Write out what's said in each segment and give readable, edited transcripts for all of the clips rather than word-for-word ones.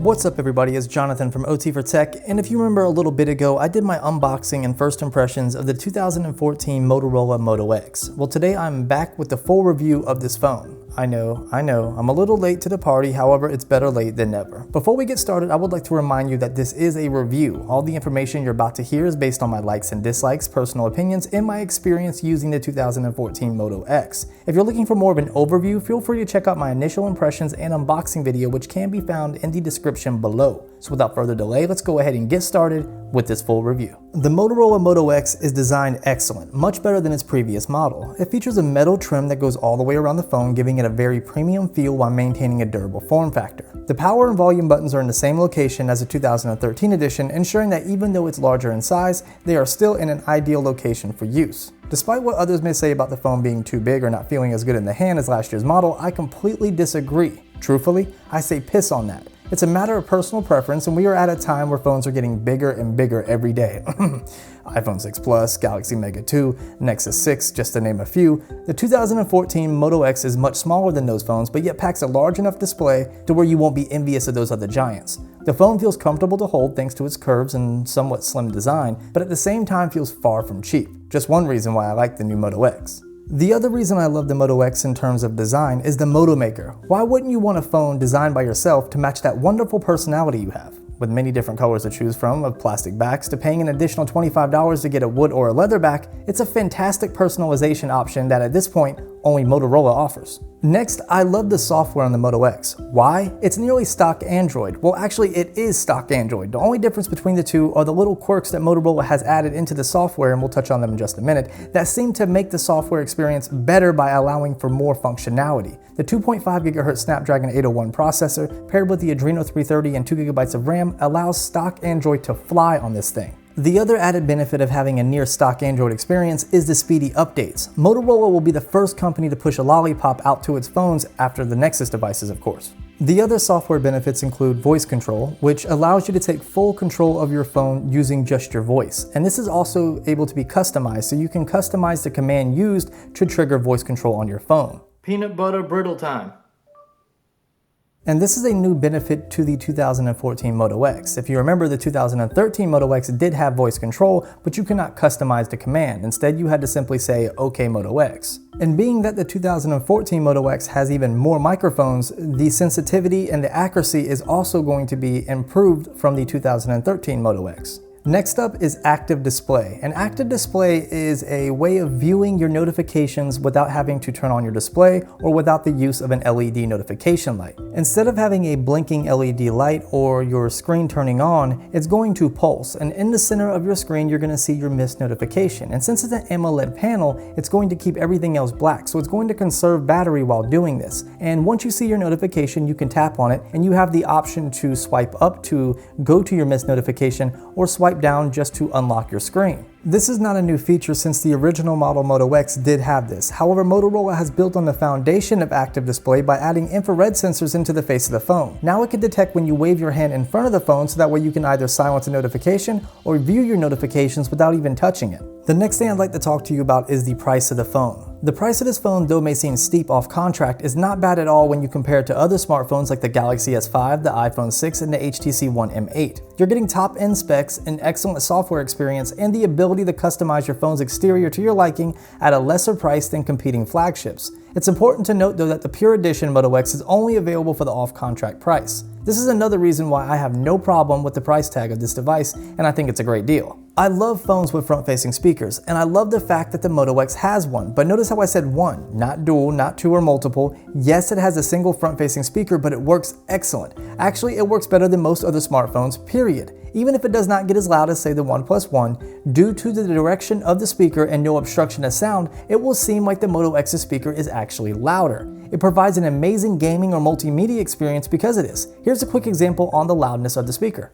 What's up everybody, it's Jonathan from OT for Tech, and if you remember a little bit ago, I did my unboxing and first impressions of the 2014 Motorola Moto X. Well, today I'm back with the full review of this phone. I know, I'm a little late to the party, however, it's better late than never. Before we get started, I would like to remind you that this is a review. All the information you're about to hear is based on my likes and dislikes, personal opinions, and my experience using the 2014 Moto X. If you're looking for more of an overview, feel free to check out my initial impressions and unboxing video, which can be found in the description below. So without further delay, let's go ahead and get started with this full review. The Motorola Moto X is designed excellent, much better than its previous model. It features a metal trim that goes all the way around the phone, giving it a very premium feel while maintaining a durable form factor. The power and volume buttons are in the same location as the 2013 edition, ensuring that even though it's larger in size, they are still in an ideal location for use. Despite what others may say about the phone being too big or not feeling as good in the hand as last year's model, I completely disagree. Truthfully, I say piss on that. It's a matter of personal preference, and we are at a time where phones are getting bigger and bigger every day. iPhone 6 Plus, Galaxy Mega 2, Nexus 6, just to name a few. The 2014 Moto X is much smaller than those phones, but yet packs a large enough display to where you won't be envious of those other giants. The phone feels comfortable to hold thanks to its curves and somewhat slim design, but at the same time feels far from cheap. Just one reason why I like the new Moto X. The other reason I love the Moto X in terms of design is the Moto Maker. Why wouldn't you want a phone designed by yourself to match that wonderful personality you have? With many different colors to choose from, of plastic backs to paying an additional $25 to get a wood or a leather back, it's a fantastic personalization option that at this point only Motorola offers. Next, I love the software on the Moto X. Why? It's nearly stock Android. Well, actually, it is stock Android. The only difference between the two are the little quirks that Motorola has added into the software, and we'll touch on them in just a minute, that seem to make the software experience better by allowing for more functionality. The 2.5 GHz Snapdragon 801 processor, paired with the Adreno 330 and 2 GB of RAM, allows stock Android to fly on this thing. The other added benefit of having a near stock Android experience is the speedy updates. Motorola will be the first company to push a lollipop out to its phones after the Nexus devices, of course. The other software benefits include voice control, which allows you to take full control of your phone using just your voice. And this is also able to be customized, so you can customize the command used to trigger voice control on your phone. Peanut butter brittle time. And this is a new benefit to the 2014 Moto X. If you remember, the 2013 Moto X did have voice control, but you cannot customize the command. Instead, you had to simply say, "OK Moto X." And being that the 2014 Moto X has even more microphones, the sensitivity and the accuracy is also going to be improved from the 2013 Moto X. Next up is active display. An active display is a way of viewing your notifications without having to turn on your display or without the use of an LED notification light. Instead of having a blinking LED light or your screen turning on, it's going to pulse, and in the center of your screen you're going to see your missed notification. And since it's an AMOLED panel, it's going to keep everything else black, so it's going to conserve battery while doing this. And once you see your notification, you can tap on it and you have the option to swipe up to go to your missed notification or swipe down just to unlock your screen. This is not a new feature since the original model Moto X did have this. However, Motorola has built on the foundation of active display by adding infrared sensors into the face of the phone. Now it can detect when you wave your hand in front of the phone, so that way you can either silence a notification or view your notifications without even touching it. The next thing I'd like to talk to you about is the price of the phone. The price of this phone, though may seem steep off contract, is not bad at all when you compare it to other smartphones like the Galaxy S5, the iPhone 6, and the HTC One M8. You're getting top-end specs, an excellent software experience, and the ability to customize your phone's exterior to your liking at a lesser price than competing flagships. It's important to note though that the Pure Edition Moto X is only available for the off-contract price. This is another reason why I have no problem with the price tag of this device, and I think it's a great deal. I love phones with front-facing speakers, and I love the fact that the Moto X has one, but notice how I said one, not dual, not two or multiple. Yes, it has a single front-facing speaker, but it works excellent. Actually, it works better than most other smartphones, period. Even if it does not get as loud as say the OnePlus One, due to the direction of the speaker and no obstruction of sound, it will seem like the Moto X's speaker is actually louder. It provides an amazing gaming or multimedia experience because of this. Here's a quick example on the loudness of the speaker.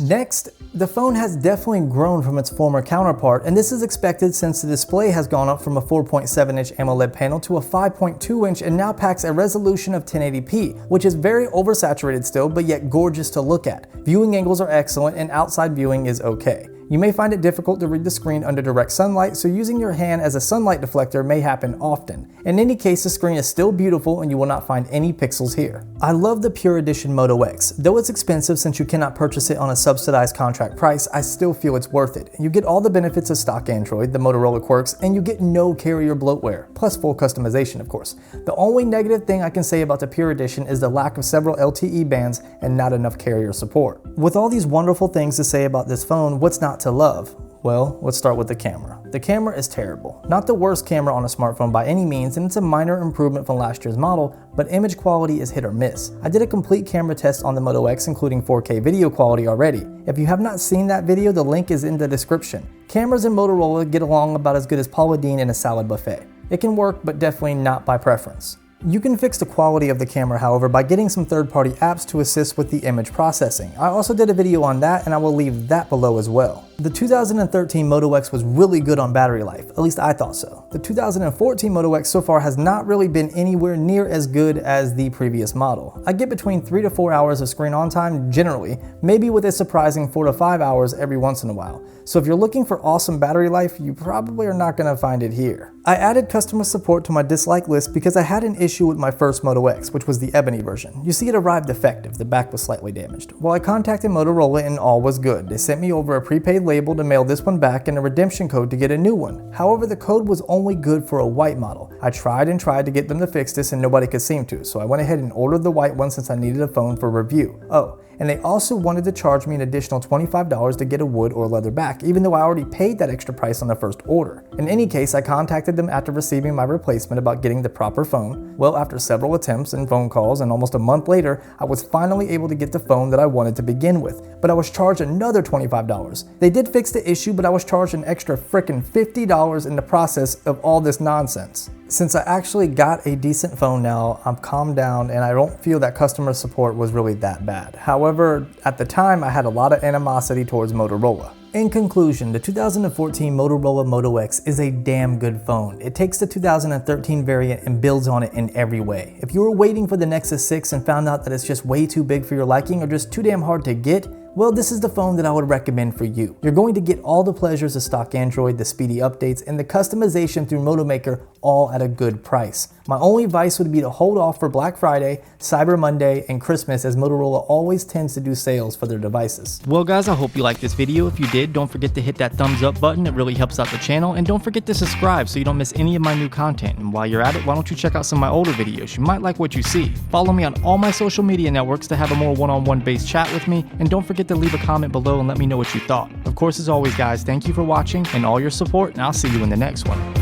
Next, the phone has definitely grown from its former counterpart, and this is expected since the display has gone up from a 4.7-inch AMOLED panel to a 5.2-inch and now packs a resolution of 1080p, which is very oversaturated still, but yet gorgeous to look at. Viewing angles are excellent and outside viewing is okay. You may find it difficult to read the screen under direct sunlight, so using your hand as a sunlight deflector may happen often. In any case, the screen is still beautiful and you will not find any pixels here. I love the Pure Edition Moto X. Though it's expensive since you cannot purchase it on a subsidized contract price, I still feel it's worth it. You get all the benefits of stock Android, the Motorola quirks, and you get no carrier bloatware, plus full customization of course. The only negative thing I can say about the Pure Edition is the lack of several LTE bands and not enough carrier support. With all these wonderful things to say about this phone, what's not to love? Well, let's start with the camera. The camera is terrible. Not the worst camera on a smartphone by any means, and it's a minor improvement from last year's model, but image quality is hit or miss. I did a complete camera test on the Moto X, including 4K video quality already. If you have not seen that video, the link is in the description. Cameras in Motorola get along about as good as Paula Deen in a salad buffet. It can work, but definitely not by preference. You can fix the quality of the camera, however, by getting some third-party apps to assist with the image processing. I also did a video on that, and I will leave that below as well. The 2013 Moto X was really good on battery life, at least I thought so. The 2014 Moto X so far has not really been anywhere near as good as the previous model. I get between 3 to 4 hours of screen on time generally, maybe with a surprising 4 to 5 hours every once in a while. So if you're looking for awesome battery life, you probably are not going to find it here. I added customer support to my dislike list because I had an issue with my first Moto X, which was the ebony version. You see, it arrived defective, the back was slightly damaged. Well, I contacted Motorola and all was good. They sent me over a prepaid label to mail this one back and a redemption code to get a new one. However, the code was only good for a white model. I tried and tried to get them to fix this and nobody could seem to, so I went ahead and ordered the white one since I needed a phone for review. Oh, and they also wanted to charge me an additional $25 to get a wood or leather back, even though I already paid that extra price on the first order. In any case, I contacted them after receiving my replacement about getting the proper phone. Well, after several attempts and phone calls and almost a month later, I was finally able to get the phone that I wanted to begin with, but I was charged another $25. They did fix the issue, but I was charged an extra frickin' $50 in the process of all this nonsense. Since I actually got a decent phone now, I'm calmed down and I don't feel that customer support was really that bad. However, at the time I had a lot of animosity towards Motorola. In conclusion, the 2014 Motorola Moto X is a damn good phone. It takes the 2013 variant and builds on it in every way. If you were waiting for the Nexus 6 and found out that it's just way too big for your liking or just too damn hard to get, well, this is the phone that I would recommend for you. You're going to get all the pleasures of stock Android, the speedy updates, and the customization through Moto Maker all at a good price. My only advice would be to hold off for Black Friday, Cyber Monday, and Christmas, as Motorola always tends to do sales for their devices. Well guys, I hope you liked this video. If you did, don't forget to hit that thumbs up button. It really helps out the channel. And don't forget to subscribe so you don't miss any of my new content. And while you're at it, why don't you check out some of my older videos? You might like what you see. Follow me on all my social media networks to have a more one-on-one based chat with me. And don't forget to leave a comment below and let me know what you thought. Of course, as always guys, thank you for watching and all your support, and I'll see you in the next one.